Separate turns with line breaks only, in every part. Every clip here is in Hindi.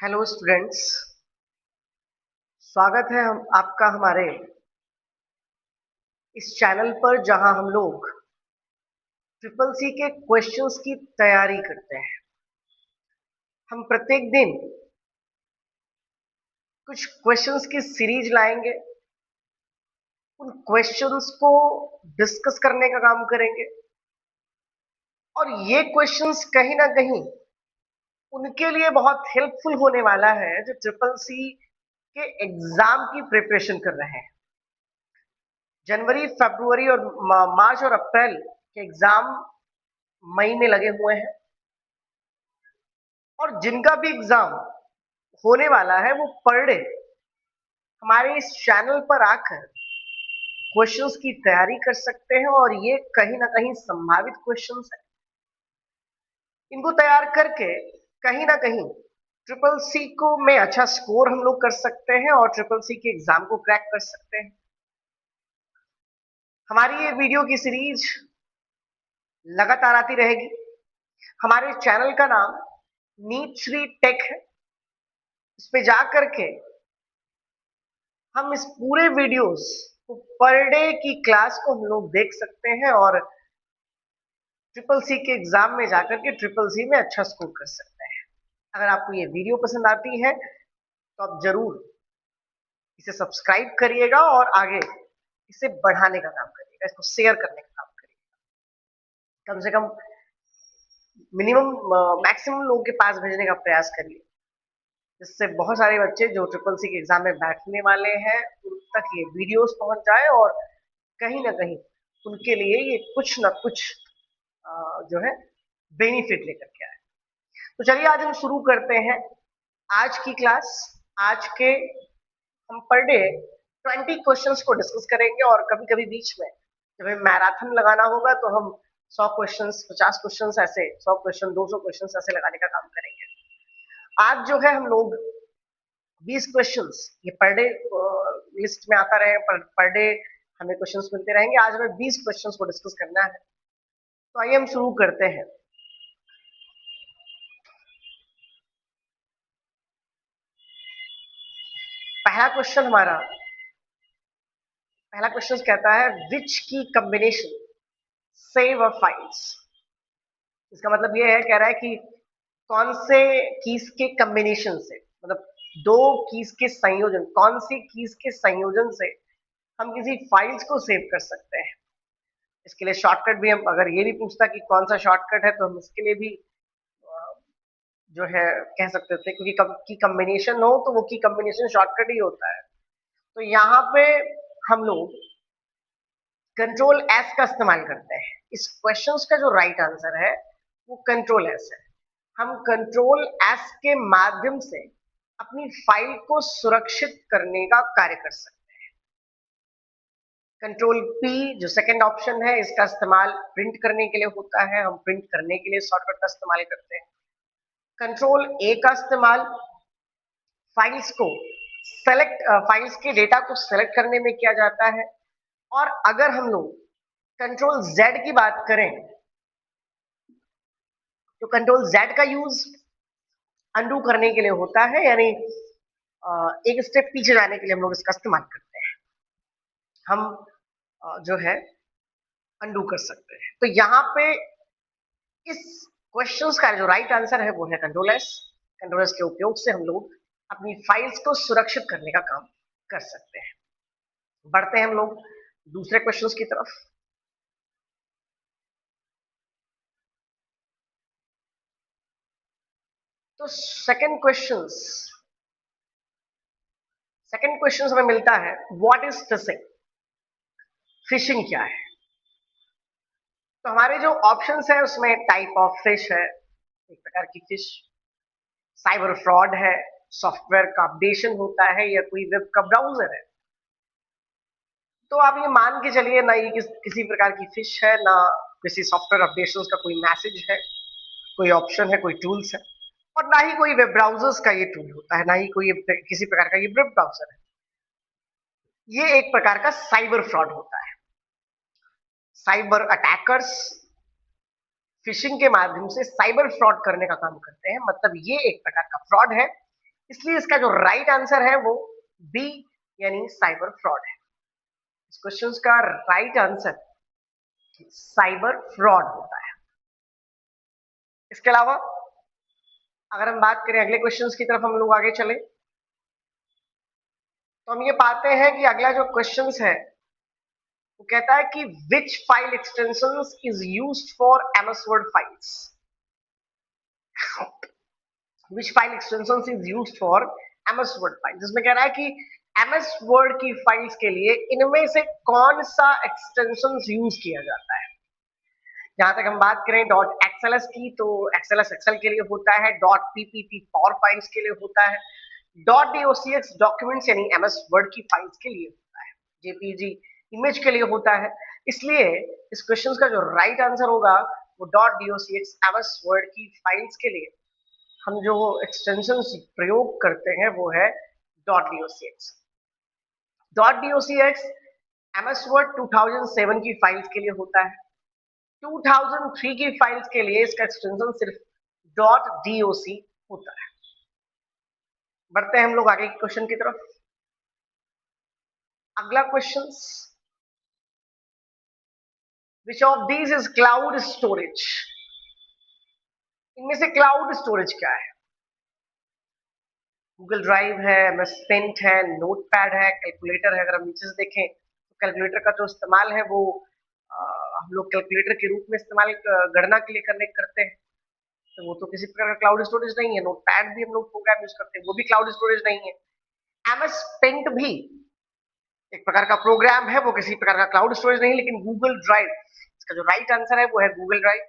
Hello students. स्वागत है हम आपका हमारे इस चैनल पर जहां हम लोग ट्रिपल सी के क्वेश्चंस की तैयारी करते हैं। हम प्रत्येक दिन कुछ क्वेश्चंस की सीरीज लाएंगे, उन क्वेश्चंस को डिस्कस करने का काम करेंगे और ये क्वेश्चंस कहीं ना कहीं उनके लिए बहुत हेल्पफुल होने वाला है जो ट्रिपल सी के एग्जाम की प्रिपरेशन कर रहे हैं। जनवरी, फरवरी और मार्च और अप्रैल के एग्जाम मई में लगे हुए हैं और जिनका भी एग्जाम होने वाला है वो पर डे हमारे इस चैनल पर आकर क्वेश्चंस की तैयारी कर सकते हैं और ये कहीं ना कहीं संभावित क्वेश्चंस है। इनको तैयार करके कहीं ना कहीं ट्रिपल सी को में अच्छा स्कोर हम लोग कर सकते हैं और ट्रिपल सी के एग्जाम को क्रैक कर सकते हैं। हमारी ये वीडियो की सीरीज लगातार आती रहेगी। हमारे चैनल का नाम नीट श्री टेक है। इस पे जा करके हम इस पूरे वीडियोस को पर डे की क्लास को हम लोग देख सकते हैं और ट्रिपल सी के एग्जाम में जाकर के ट्रिपल सी में अच्छा स्कोर कर सकते हैं। अगर आपको ये वीडियो पसंद आती है तो आप जरूर इसे सब्सक्राइब करिएगा और आगे इसे बढ़ाने का काम करिएगा, इसको शेयर करने का काम करिएगा। कम से कम मिनिमम मैक्सिमम लोगों के पास भेजने का प्रयास करिए, जिससे बहुत सारे बच्चे जो ट्रिपल सी के एग्जाम में बैठने वाले हैं उन तक ये वीडियोस पहुंच जाए और कहीं ना कहीं उनके लिए ये कुछ ना कुछ जो है बेनिफिट लेकर के आए। तो चलिए आज हम शुरू करते हैं आज की क्लास। आज के हम पर डे 20 क्वेश्चंस को डिस्कस करेंगे और कभी कभी बीच में जब हमें मैराथन लगाना होगा तो हम 100 क्वेश्चंस, 50 क्वेश्चंस, ऐसे 100 क्वेश्चन, 200 क्वेश्चंस ऐसे लगाने का काम करेंगे। आज जो है हम लोग 20 क्वेश्चंस, ये पर डे लिस्ट में आता रहे, पर डे हमें क्वेश्चंस मिलते रहेंगे। आज हमें 20 क्वेश्चंस को डिस्कस करना है, तो आइए हम शुरू करते हैं। पहला क्वेश्चन कहता है विच की कॉम्बिनेशन सेव अ फाइल्स। इसका मतलब ये है, कह रहा है कि कौन से कीज के कॉम्बिनेशन से, मतलब दो कीज के संयोजन, कौन सी कीज के संयोजन से हम किसी फाइल्स को सेव कर सकते हैं। इसके लिए शॉर्टकट भी, हम अगर ये भी पूछता कि कौन सा शॉर्टकट है तो हम इसके लिए भी जो है कह सकते थे, क्योंकि की कॉम्बिनेशन हो तो वो की कॉम्बिनेशन शॉर्टकट ही होता है। तो यहाँ पे हम लोग कंट्रोल एस का इस्तेमाल करते हैं। इस क्वेश्चन का जो राइट आंसर है वो कंट्रोल एस है। हम कंट्रोल एस के माध्यम से अपनी फाइल को सुरक्षित करने का कार्य कर सकते हैं। कंट्रोल पी जो सेकंड ऑप्शन है, इसका इस्तेमाल प्रिंट करने के लिए होता है। हम प्रिंट करने के लिए शॉर्टकट का इस्तेमाल करते हैं। कंट्रोल ए का इस्तेमाल फाइल्स को फाइल्स के डेटा को सेलेक्ट करने में किया जाता है। और अगर हम लोग कंट्रोल जेड की बात करें तो कंट्रोल जेड का यूज अनडू करने के लिए होता है, यानी एक स्टेप पीछे जाने के लिए हम लोग इसका इस्तेमाल करते हैं। हम जो है अनडू कर सकते हैं। तो यहाँ पे इस क्वेश्चंस का जो राइट आंसर है वो है कंट्रोल एस। कंट्रोल एस के उपयोग से हम लोग अपनी फाइल्स को सुरक्षित करने का काम कर सकते हैं। बढ़ते हैं हम लोग दूसरे क्वेश्चंस की तरफ। तो सेकंड क्वेश्चन हमें मिलता है व्हाट इज फिशिंग। फिशिंग क्या है? तो हमारे जो ऑप्शंस है उसमें टाइप ऑफ फिश है, एक प्रकार की फिश, साइबर फ्रॉड है, सॉफ्टवेयर का अपडेशन होता है, या कोई वेब का ब्राउजर है। तो आप ये मान के चलिए ना, ये किसी प्रकार की फिश है, ना किसी सॉफ्टवेयर अपडेशन का कोई मैसेज है, कोई ऑप्शन है, कोई टूल्स है, और ना ही कोई वेब ब्राउजर्स का ये टूल होता है, ना ही कोई किसी प्रकार का ये वेब ब्राउजर है। ये एक प्रकार का साइबर फ्रॉड होता है। साइबर अटैकर्स फिशिंग के माध्यम से साइबर फ्रॉड करने का काम करते हैं। मतलब ये एक प्रकार का फ्रॉड है इसलिए इसका जो राइट आंसर है वो बी यानी साइबर फ्रॉड है। इस क्वेश्चन का राइट आंसर साइबर फ्रॉड होता है। इसके अलावा अगर हम बात करें अगले क्वेश्चंस की तरफ हम लोग आगे चले तो हम ये पाते हैं कि अगला जो क्वेश्चंस है वो कहता है कि which file extensions is used for MS Word files. Which file extensions is used for MS Word files, जिसमें कह रहा है कि एमएस वर्ड की फाइल्स के लिए इनमें से कौन सा एक्सटेंशंस यूज किया जाता है। जहां तक हम बात करें डॉट एक्सएलएस की तो एक्सएलएस एक्सेल के लिए होता है, डॉट पीपीटी पावर फाइल्स के लिए होता है, डॉट डॉक्स डॉक्यूमेंट्स यानी एमएस वर्ड की फाइल्स के लिए होता है, जेपीजी इमेज के लिए होता है। इसलिए इस क्वेश्चन का जो राइट आंसर होगा वो डॉट डॉक्स एमएस वर्ड की फाइल्स के लिए हम जो एक्सटेंशन प्रयोग करते हैं वो है dot docx. Dot docx MS Word 2007 की फाइल्स के लिए होता है। 2003 की फाइल्स के लिए इसका एक्सटेंशन सिर्फ डॉट डॉक होता है। बढ़ते हैं हम लोग आगे के क्वेश्चन की तरफ। अगला question, which of these is cloud storage. इनमें से क्लाउड स्टोरेज क्या है। गूगल ड्राइव है, एमएस पेंट है, नोटपैड है, कैलकुलेटर है। अगर हम नीचे से देखें तो कैलकुलेटर का जो इस्तेमाल है वो हम लोग कैलकुलेटर के रूप में इस्तेमाल गणना के लिए करते हैं, तो वो तो किसी प्रकार का क्लाउड स्टोरेज नहीं है। नोटपैड भी हम लोग प्रोग्राम यूज करते हैं, वो भी क्लाउड स्टोरेज नहीं है। एमएस पेंट भी एक प्रकार का प्रोग्राम है, वो किसी प्रकार का क्लाउड स्टोरेज नहीं। लेकिन गूगल ड्राइव, इसका जो राइट आंसर है वो है गूगल ड्राइव।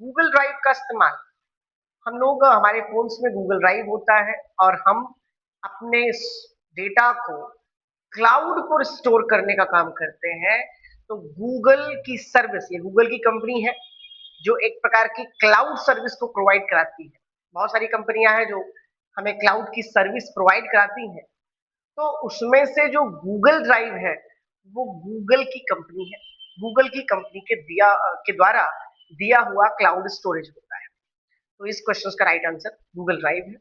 गूगल ड्राइव का इस्तेमाल हम लोग हमारे फोन्स में गूगल ड्राइव होता है और हम अपने डेटा को क्लाउड पर स्टोर करने का काम करते हैं। तो गूगल की सर्विस, ये गूगल की कंपनी है जो एक प्रकार की क्लाउड सर्विस को प्रोवाइड कराती है। बहुत सारी कंपनियां हैं जो हमें क्लाउड की सर्विस प्रोवाइड कराती हैं, तो उसमें से जो गूगल ड्राइव है वो गूगल की कंपनी है। गूगल की कंपनी के द्वारा दिया हुआ क्लाउड स्टोरेज होता है। तो इस क्वेश्चन का राइट आंसर गूगल ड्राइव है।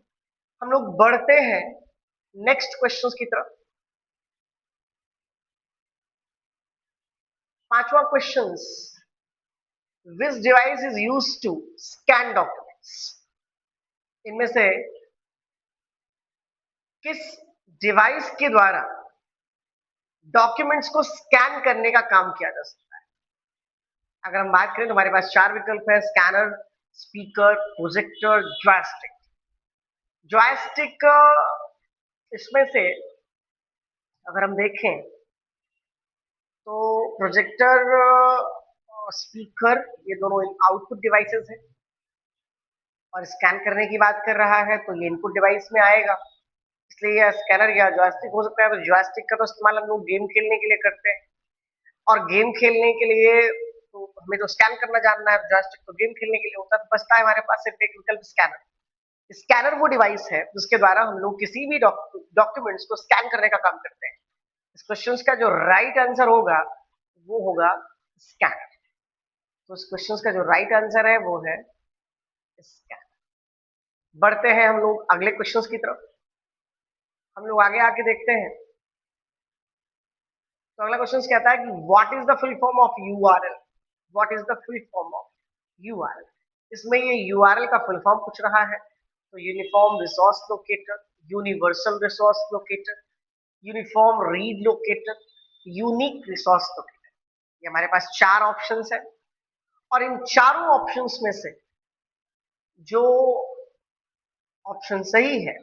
हम लोग बढ़ते हैं नेक्स्ट क्वेश्चन की तरफ। पांचवा question, which device is use to scan documents. इनमें से किस डिवाइस के द्वारा डॉक्यूमेंट्स को स्कैन करने का काम किया जा सकता है। अगर हम बात करें तो हमारे पास चार विकल्प है, scanner, speaker, projector, joystick. Joystick इसमें से अगर हम देखें तो प्रोजेक्टर, स्पीकर, ये दोनों आउटपुट डिवाइसेस हैं और स्कैन करने की बात कर रहा है तो ये इनपुट डिवाइस में आएगा, इसलिए यह स्कैनर या जॉयस्टिक हो सकता है। तो जॉयस्टिक का तो इस्तेमाल हम लोग गेम खेलने के लिए करते हैं और गेम खेलने के लिए तो हमें तो स्कैन करना जानना है, जॉयस्टिक तो गेम खेलने के लिए होता है। तो बचता है हमारे पास सिर्फ एक विकल्प, स्कैनर। स्कैनर वो डिवाइस है जिसके द्वारा हम लोग किसी भी डॉक्यूमेंट्स को स्कैन करने का काम करते हैं। इस क्वेश्चन का जो राइट आंसर होगा वो होगा स्कैनर। तो इस क्वेश्चन का जो राइट आंसर है वो है स्कैनर। बढ़ते हैं हम लोग अगले क्वेश्चन की तरफ। हम लोग आगे आके देखते हैं तो अगला क्वेश्चन कहता है कि what is the full form of URL. What is the full form of URL. इसमें ये यूआरएल का फुल फॉर्म पूछ रहा है। तो uniform resource locator, universal resource locator, uniform read locator, unique resource locator. ये हमारे पास चार ऑप्शंस है और इन चारों ऑप्शंस में से जो ऑप्शन सही है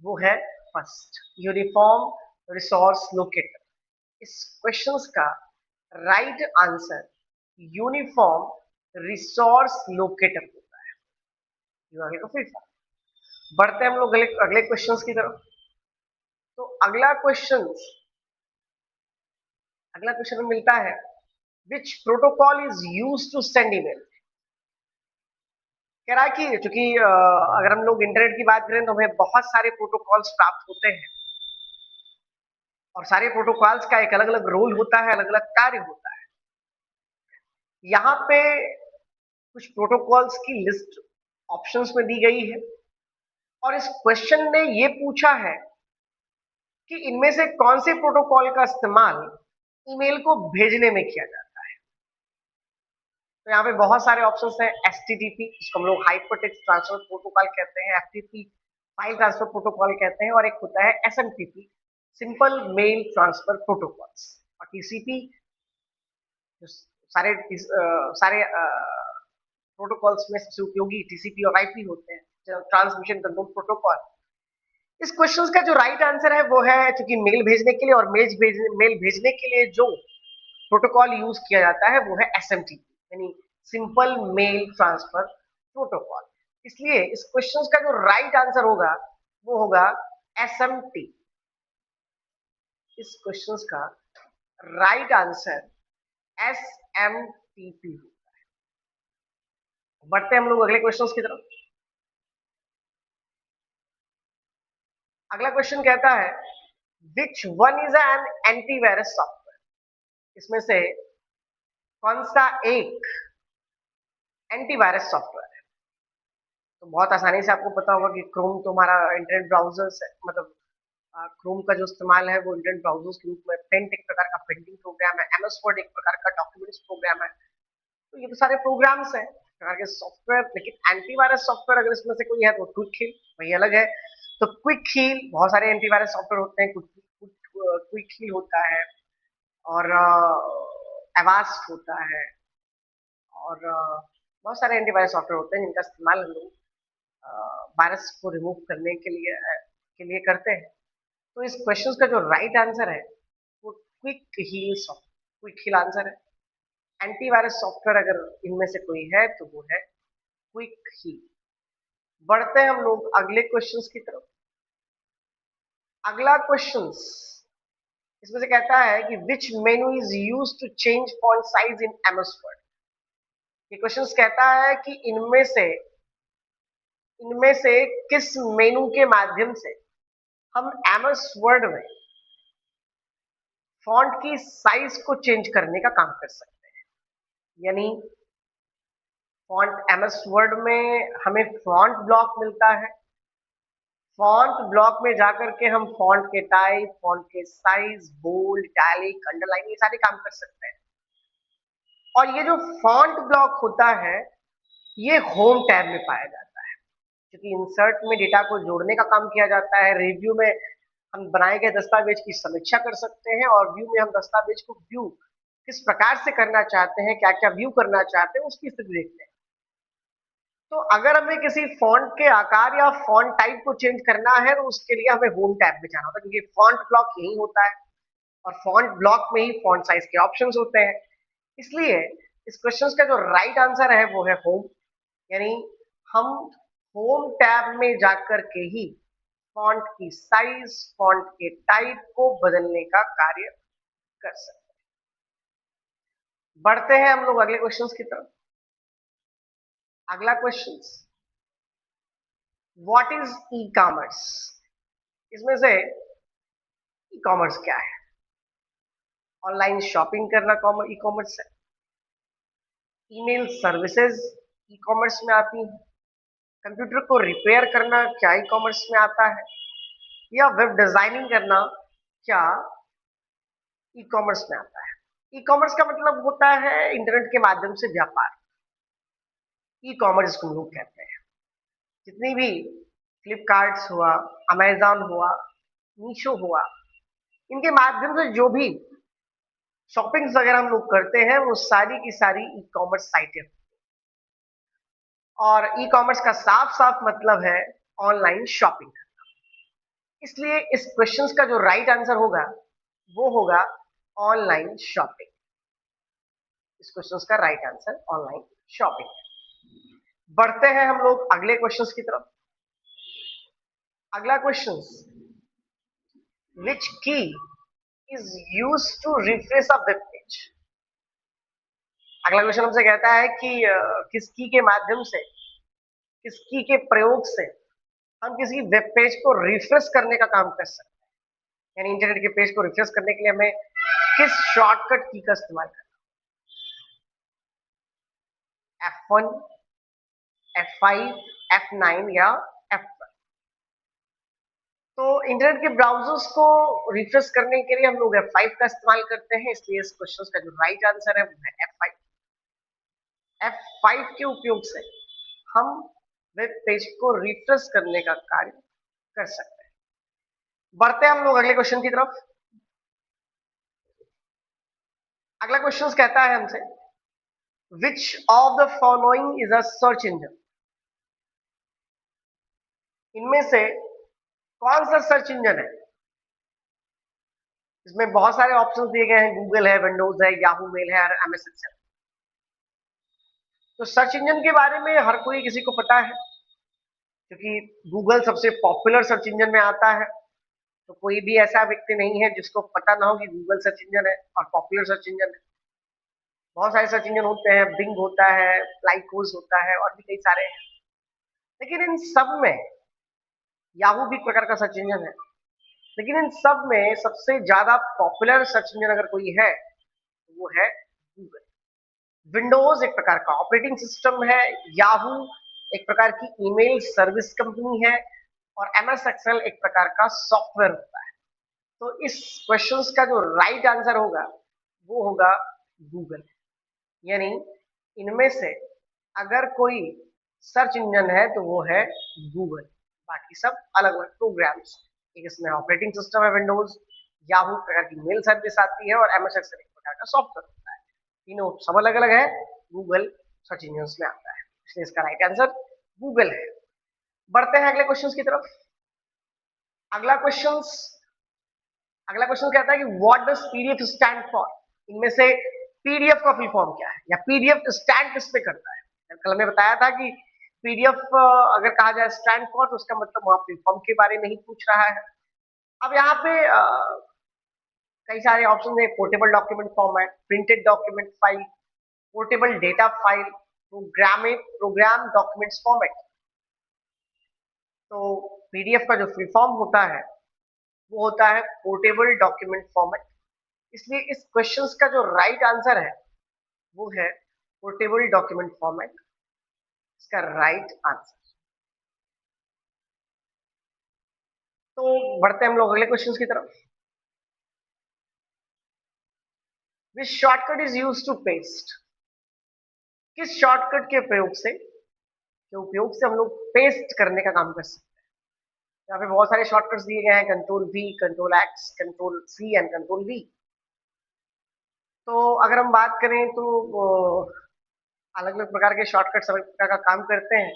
वो है फर्स्ट, यूनिफॉर्म रिसोर्स लोकेटर। इस क्वेश्चन का right answer uniform resource locator होता है। यूआरएल का फुल फॉर्म। बढ़ते हैं हम लोग अगले क्वेश्चन की तरफ। तो अगला क्वेश्चन मिलता है, which protocol is use to send email. कह रहा है कि चूंकि अगर हम लोग इंटरनेट की बात करें तो हमें बहुत सारे प्रोटोकॉल्स प्राप्त होते हैं और सारे प्रोटोकॉल्स का एक अलग अलग रोल होता है, अलग अलग कार्य होता है। यहाँ पे कुछ प्रोटोकॉल्स की लिस्ट ऑप्शंस में दी गई है और इस क्वेश्चन ने ये पूछा है कि इनमें से कौन से प्रोटोकॉल का इस्तेमाल ईमेल को भेजने में किया जाता है। तो यहाँ पे बहुत सारे ऑप्शंस हैं। एचटीटीपी, जिसको हम लोग हाइपर टेक्स्ट ट्रांसफर प्रोटोकॉल कहते हैं, एफटीपी फाइल ट्रांसफर प्रोटोकॉल कहते हैं, और एक होता है SMTP, simple mail transfer protocols. और टीसीपी, जो सारे सारे प्रोटोकॉल्स में सबसे उपयोगी टीसीपी और आईपी होते हैं, ट्रांसमिशन कंट्रोल प्रोटोकॉल। इस क्वेश्चन का जो राइट आंसर है वो है, क्योंकि मेल भेजने के लिए और मेल भेजने के लिए जो प्रोटोकॉल यूज किया जाता है वो है एसएमटीपी, यानी सिंपल मेल ट्रांसफर प्रोटोकॉल। इसलिए इस क्वेश्चन का जो राइट आंसर होगा वो होगा एसएमटी। इस क्वेश्चन का राइट आंसर एसएमटीपी। बढ़ते हैं हम लोग अगले क्वेश्चन की तरफ। अगला क्वेश्चन कहता है which one is an antivirus software. इसमें से कौन सा एक एंटीवायरस सॉफ्टवेयर है। तो बहुत आसानी से आपको पता होगा कि क्रोम तो हमारा इंटरनेट ब्राउजर है, मतलब क्रोम का जो इस्तेमाल है वो इंटरनेट ब्राउजर के रूप में। पेंट एक प्रकार का प्रिंटिंग प्रोग्राम है, एमएस वर्ड एक प्रकार का डॉक्यूमेंट्स प्रोग्राम है। तो ये तो सारे प्रोग्राम्स हैं प्रकार के सॉफ्टवेयर। लेकिन एंटीवायरस सॉफ्टवेयर अगर इसमें से कोई है तो क्विक हील, वही अलग है। तो क्विक हील, बहुत सारे एंटीवायरस सॉफ्टवेयर होते हैं। क्विक हील होता है, और एवास्ट होता है, और बहुत सारे एंटीवायरस सॉफ्टवेयर होते हैं जिनका इस्तेमाल हम लोग वायरस को रिमूव करने के लिए करते हैं। तो इस क्वेश्चन का जो राइट आंसर है वो क्विक हील आंसर है। एंटीवायरस सॉफ्टवेयर अगर इनमें से कोई है तो वो है क्विक हील। बढ़ते हैं हम लोग अगले क्वेश्चंस की तरफ। अगला क्वेश्चन इसमें से कहता है कि which menu is use to change font size in MS Word. ये क्वेश्चन कहता है कि इनमें से किस मेनू के माध्यम से हम एमएस वर्ड में फॉन्ट की साइज को चेंज करने का काम कर सकते हैं। यानी फॉन्ट एमएस वर्ड में हमें फॉन्ट ब्लॉक मिलता है। फॉन्ट ब्लॉक में जाकर के हम फॉन्ट के टाइप, फॉन्ट के साइज, बोल्ड, इटैलिक, अंडरलाइन, ये सारे काम कर सकते हैं। और ये जो फॉन्ट ब्लॉक होता है ये होम टैब में पाया जाता है, क्योंकि इंसर्ट में डेटा को जोड़ने का काम किया जाता है। रिव्यू में हम बनाए गए दस्तावेज की समीक्षा कर सकते हैं, और व्यू में हम दस्तावेज को व्यू किस प्रकार से करना चाहते हैं, क्या क्या व्यू करना चाहते हैं, उसकी स्थिति देखते हैं। तो अगर हमें किसी फॉन्ट के आकार या फॉन्ट टाइप को चेंज करना है तो उसके लिए हमें होम टैब में जाना होता है, क्योंकि फॉन्ट ब्लॉक यही होता है, और फॉन्ट ब्लॉक में ही फॉन्ट साइज के ऑप्शंस होते हैं। इसलिए इस क्वेश्चन का जो राइट आंसर है वो है होम, यानी हम होम टैब में जाकर के ही फॉन्ट की साइज, फॉन्ट के टाइप को बदलने का कार्य कर सकते हैं। बढ़ते हैं हम लोग अगले क्वेश्चन की तरफ। अगला question, what is e commerce. इसमें से ई कॉमर्स क्या है। ऑनलाइन शॉपिंग करना ई कॉमर्स है। ईमेल सर्विसेज ई कॉमर्स में आती है। कंप्यूटर को रिपेयर करना क्या ई कॉमर्स में आता है। या वेब डिजाइनिंग करना क्या ई कॉमर्स में आता है। ई कॉमर्स का मतलब होता है इंटरनेट के माध्यम से व्यापार। ई कॉमर्स को लोग कहते हैं। जितनी भी फ्लिपकार्ट हुआ, अमेजॉन हुआ, मीशो हुआ, इनके माध्यम से जो भी शॉपिंग वगैरह हम लोग करते हैं वो सारी की सारी ई कॉमर्स साइटें। और ई कॉमर्स का साफ साफ मतलब है ऑनलाइन शॉपिंग। इसलिए इस क्वेश्चन का जो राइट आंसर होगा वो होगा ऑनलाइन शॉपिंग। इस क्वेश्चन का राइट आंसर ऑनलाइन शॉपिंग। बढ़ते हैं हम लोग अगले क्वेश्चन की तरफ। अगला question, which key is use to refresh a web page. अगला क्वेश्चन हमसे कहता है कि किस की के माध्यम से, किस की के प्रयोग से हम किसी वेब पेज को रिफ्रेश करने का काम कर सकते हैं। यानी इंटरनेट के पेज को रिफ्रेश करने के लिए हमें किस शॉर्टकट की का इस्तेमाल करना। F1, F5, F9 या F12। इंटरनेट के ब्राउजर्स को रिफ्रेश करने के लिए हम लोग F5 का इस्तेमाल करते हैं, इसलिए इस क्वेश्चन का जो राइट आंसर है वो है F5। F5 के उपयोग से हम वेब पेज को रिफ्रेश करने का कार्य कर सकते हैं। बढ़ते हैं हम लोग अगले क्वेश्चन की तरफ। अगला क्वेश्चन कहता है हमसे, which of the following is a search engine? इनमें से कौन सा सर्च इंजन है? इसमें बहुत सारे ऑप्शंस दिए गए हैं, गूगल है, विंडोज है, याहू मेल है और MS एक्सेल। तो सर्च इंजन के बारे में हर कोई किसी को पता है, क्योंकि गूगल सबसे पॉपुलर सर्च इंजन में आता है। तो कोई भी ऐसा व्यक्ति नहीं है जिसको पता ना हो कि गूगल सर्च इंजन है और पॉपुलर सर्च इंजन है। बहुत सारे सर्च इंजन होते हैं, बिंग होता है, लाइकोस होता है और भी कई सारे हैं। लेकिन इन सब में याहू भी एक प्रकार का सर्च इंजन है, लेकिन इन सब में सबसे ज्यादा पॉपुलर सर्च इंजन अगर कोई है तो वो है गूगल। विंडोज एक प्रकार का ऑपरेटिंग सिस्टम है, याहू एक प्रकार की ईमेल सर्विस कंपनी है और MS एक्सेल एक प्रकार का सॉफ्टवेयर होता है। तो इस क्वेश्चंस का जो राइट आंसर होगा वो होगा गूगल। यानी इनमें से अगर कोई सर्च इंजन है तो वो है गूगल, बाकी सब अलग अलग प्रोग्राम्स। एक इसमें ऑपरेटिंग सिस्टम है विंडोज, याहू प्रकार की मेल सर्विस आती है और MS एक्सेल एक प्रकार का सॉफ्टवेयर होता है। तीनों सब अलग अलग है, गूगल सर्च इंजन में आता है, इसलिए इसका राइट आंसर गूगल है। बढ़ते हैं अगले क्वेश्चन की तरफ। अगला क्वेश्चन कहता है कि what does PDF stand for? इनमें से PDF का फुल फॉर्म क्या है या PDF स्टैंड किस पे करता है? कल हमने बताया था कि PDF अगर कहा जाए स्टैंड फॉर तो उसका मतलब वहां फुल फॉर्म के बारे में ही पूछ रहा है। अब यहाँ पे कई सारे ऑप्शन है, portable document format, printed document file, portable data file, program documents format. तो PDF का जो फुल फॉर्म होता है वो होता है पोर्टेबल डॉक्यूमेंट फॉर्मेट, इसलिए इस क्वेश्चंस का जो राइट आंसर है वो है पोर्टेबल डॉक्यूमेंट फॉर्मेट, इसका राइट आंसर। तो बढ़ते हैं हम लोग अगले क्वेश्चंस की तरफ। Which shortcut is used to paste? किस शॉर्टकट के उपयोग से हम लोग पेस्ट करने का काम कर सकते हैं? यहाँ पे बहुत सारे शॉर्टकट्स दिए गए हैं, Ctrl+V, Ctrl+X, Ctrl+C and Ctrl+V। तो अगर हम बात करें तो अलग अलग प्रकार के शॉर्टकट्स अलग प्रकार का काम करते हैं।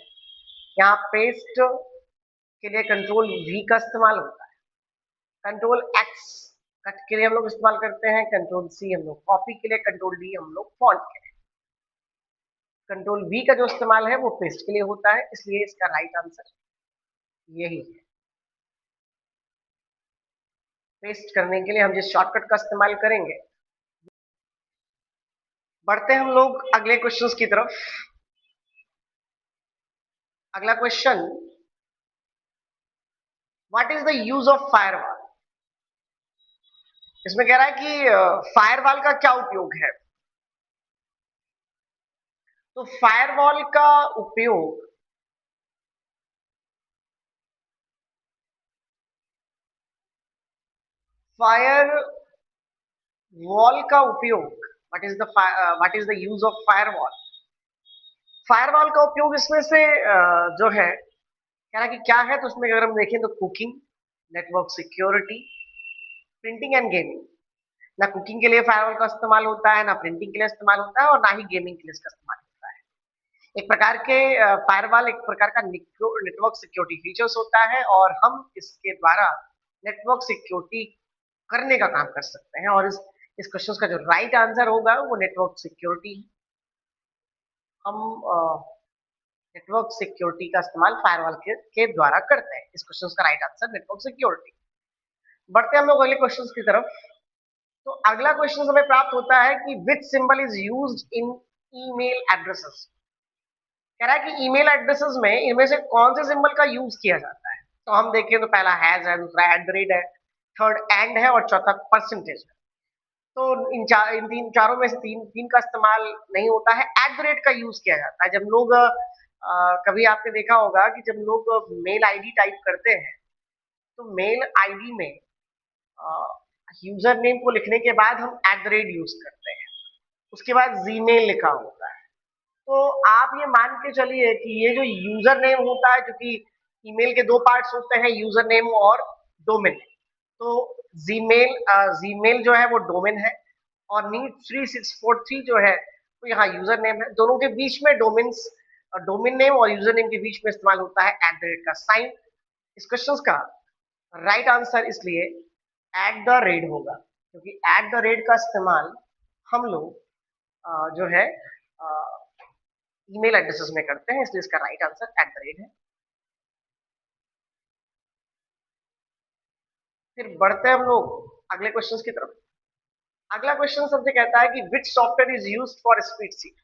यहाँ पेस्ट के लिए Ctrl+V का इस्तेमाल होता है, Ctrl+X कट के लिए हम लोग इस्तेमाल करते हैं, Ctrl+C हम लोग कॉपी के लिए, Ctrl+D हम लोग फॉन्ट के लिए। Ctrl+V का जो इस्तेमाल है वो पेस्ट के लिए होता है, इसलिए इसका राइट आंसर यही है। पेस्ट करने के लिए हम जिस शॉर्टकट का इस्तेमाल करेंगे। बढ़ते हैं हम लोग अगले क्वेश्चंस की तरफ। अगला question, what is the use of firewall? इसमें कह रहा है कि फायरवॉल का क्या उपयोग है। तो फायरवॉल का उपयोग what is the use of firewall? Firewall का उपयोग इसमें से जो है कह रहा है कि क्या है, तो उसमें अगर हम देखें तो cooking, network security, printing and gaming. ना कुकिंग के लिए फायरवॉल का इस्तेमाल होता है, ना प्रिंटिंग के लिए इस्तेमाल होता है और ना ही गेमिंग के लिए इसका इस्तेमाल होता है। एक प्रकार के फायरवॉल एक प्रकार का नेटवर्क सिक्योरिटी फीचर्स होता है और हम इसके द्वारा नेटवर्क सिक्योरिटी करने का काम कर सकते हैं और इस क्वेश्चन का जो राइट आंसर होगा वो नेटवर्क सिक्योरिटी। हम नेटवर्क सिक्योरिटी का इस्तेमाल फायरवॉल के द्वारा करते हैं। इस क्वेश्चन का राइट आंसर नेटवर्क सिक्योरिटी। बढ़ते हैं हम लोग अगले क्वेश्चन की तरफ। तो अगला क्वेश्चन हमें प्राप्त होता है कि विच symbol is used in email addresses? कह रहा है कि ईमेल एड्रेसेस में इनमें से कौन से सिंबल का यूज किया जाता है। तो हम देखें तो पहला हैज है, दूसरा @ है, थर्ड एंड है और चौथा परसेंटेज है। तो इन चारों में से तीन का इस्तेमाल नहीं होता है, @ का यूज किया जाता है। जब लोग कभी आपने देखा होगा कि जब लोग मेल ID टाइप करते हैं तो मेल आईडी में यूजर नेम को लिखने के बाद हम @ यूज करते हैं, उसके बाद जीमेल लिखा होता है। तो आप ये मान के चलिए कि ये जो यूजर नेम होता है, क्योंकि ईमेल के दो पार्ट्स होते हैं, यूजर नेम और डोमेन। तो जीमेल जो है वो डोमेन है और नीट 3643 जो है वो यहाँ यूजर नेम है। दोनों के बीच में डोमेन नेम और यूजर नेम के बीच में इस्तेमाल होता है @ का साइन। इस क्वेश्चन का राइट आंसर इसलिए @ होगा, क्योंकि @ का इस्तेमाल हम लोग जो है ईमेल एड्रेसेस में करते हैं, इसलिए इसका राइट आंसर @ है। फिर बढ़ते हैं हम लोग अगले क्वेश्चन की तरफ। अगला क्वेश्चन सबसे कहता है कि विच software is used for spreadsheet.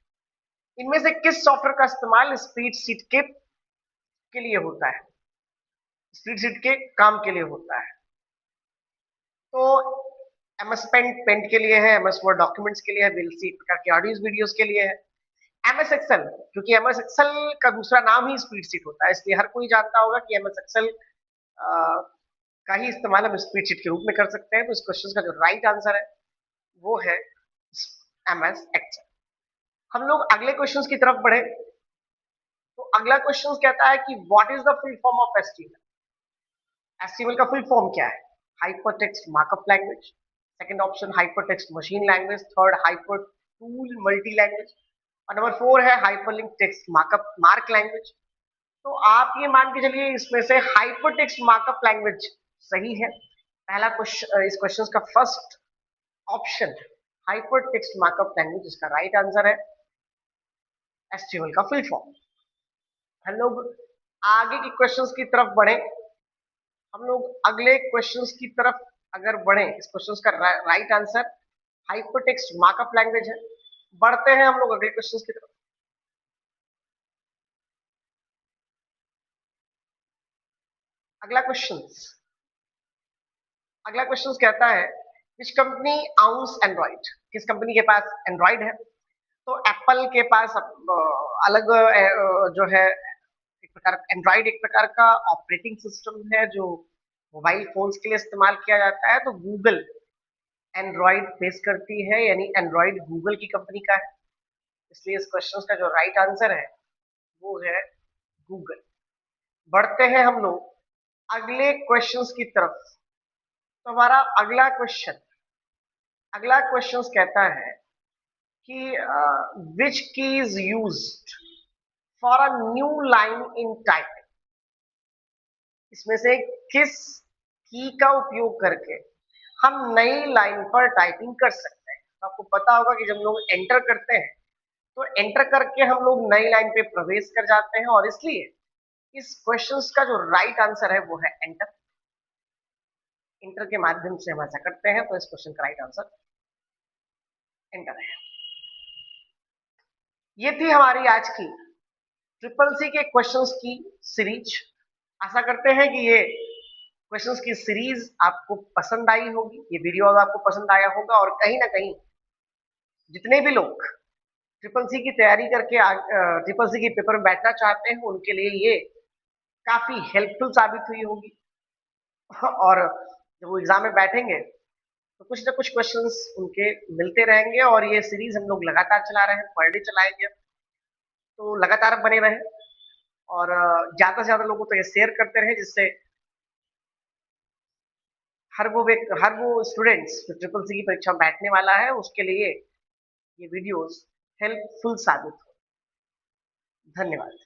इनमें से किस सॉफ्टवेयर का इस्तेमाल स्प्रेडशीट के लिए होता है, स्प्रेडशीट के काम के लिए होता है? तो MS पेंट के लिए है, MS वर्ड डॉक्यूमेंट्स के लिए है, VLC एक प्रकार की ऑडियोज वीडियोस के लिए है। MS एक्सेल, क्योंकि MS एक्सेल का दूसरा नाम ही स्प्रेडशीट होता है, इसलिए हर कोई जानता होगा कि MS एक्सेल का ही इस्तेमाल हम स्प्रेडशीट के रूप में कर सकते हैं। तो इस क्वेश्चन का जो राइट आंसर है वो है MS एक्सेल। हम लोग अगले क्वेश्चंस की तरफ बढ़े। तो अगला क्वेश्चन कहता है कि what is the full form of HTML। HTML का फुल फॉर्म क्या है? Hypertext markup language. Second option hypertext machine language. Third hyper tool multi language. और नंबर 4 है hyperlink text markup mark language. तो आप ये मान के चलिए इसमें से हाइपरटेक्स्ट मार्कअप लैंग्वेज सही है। पहला क्वेश्चन, इस क्वेश्चन का first option hypertext markup language इसका राइट आंसर है। HTML का फुल फॉर्म। हम लोग आगे के क्वेश्चंस की तरफ बढ़े। हम लोग अगले क्वेश्चंस की तरफ अगर बढ़े, इस क्वेश्चंस का right answer hypertext markup language है। बढ़ते हैं हम लोग अगले क्वेश्चंस की तरफ। अगला क्वेश्चन कहता है विच कंपनी आउन्स एंड्रॉइड। किस कंपनी के पास एंड्रॉइड है? तो एप्पल के पास अलग जो है एक प्रकार एंड्रॉइड एक प्रकार का ऑपरेटिंग सिस्टम है जो मोबाइल फोन्स के लिए इस्तेमाल किया जाता है। तो गूगल एंड्रॉइड बेस करती है, यानी एंड्रॉइड गूगल की कंपनी का है, इसलिए इस क्वेश्चन का जो राइट आंसर है वो है गूगल। बढ़ते हैं हम लोग अगले क्वेश्चंस की तरफ। तो हमारा अगला क्वेश्चन कहता है कि विच key is used for a new line in typing. इसमें से किस की का उपयोग करके हम नई लाइन पर टाइपिंग कर सकते हैं? तो आपको पता होगा कि जब लोग एंटर करते हैं तो एंटर करके हम लोग नई लाइन पे प्रवेश कर जाते हैं, और इसलिए इस क्वेश्चंस का जो राइट आंसर है वो है एंटर। एंटर के माध्यम से हम ऐसा करते हैं, तो इस क्वेश्चन का राइट आंसर एंटर है। ये थी हमारी आज की CCC के क्वेश्चंस की सीरीज। आशा करते हैं कि ये क्वेश्चंस की सीरीज आपको पसंद आई होगी, ये वीडियो आपको पसंद आया होगा, और कहीं ना कहीं जितने भी लोग CCC की तैयारी करके CCC के पेपर में बैठना चाहते हैं उनके लिए ये काफी हेल्पफुल साबित हुई होगी। और जब वो एग्जाम में बैठेंगे तो कुछ ना कुछ क्वेश्चंस उनके मिलते रहेंगे, और ये सीरीज हम लोग लगातार चला रहे हैं, पर डे चलाएंगे। तो लगातार बने रहें और ज्यादा से ज्यादा लोगों को ये शेयर करते रहे, जिससे हर वो स्टूडेंट्स जो CCC की परीक्षा में बैठने वाला है उसके लिए ये वीडियोस हेल्पफुल साबित हो। धन्यवाद।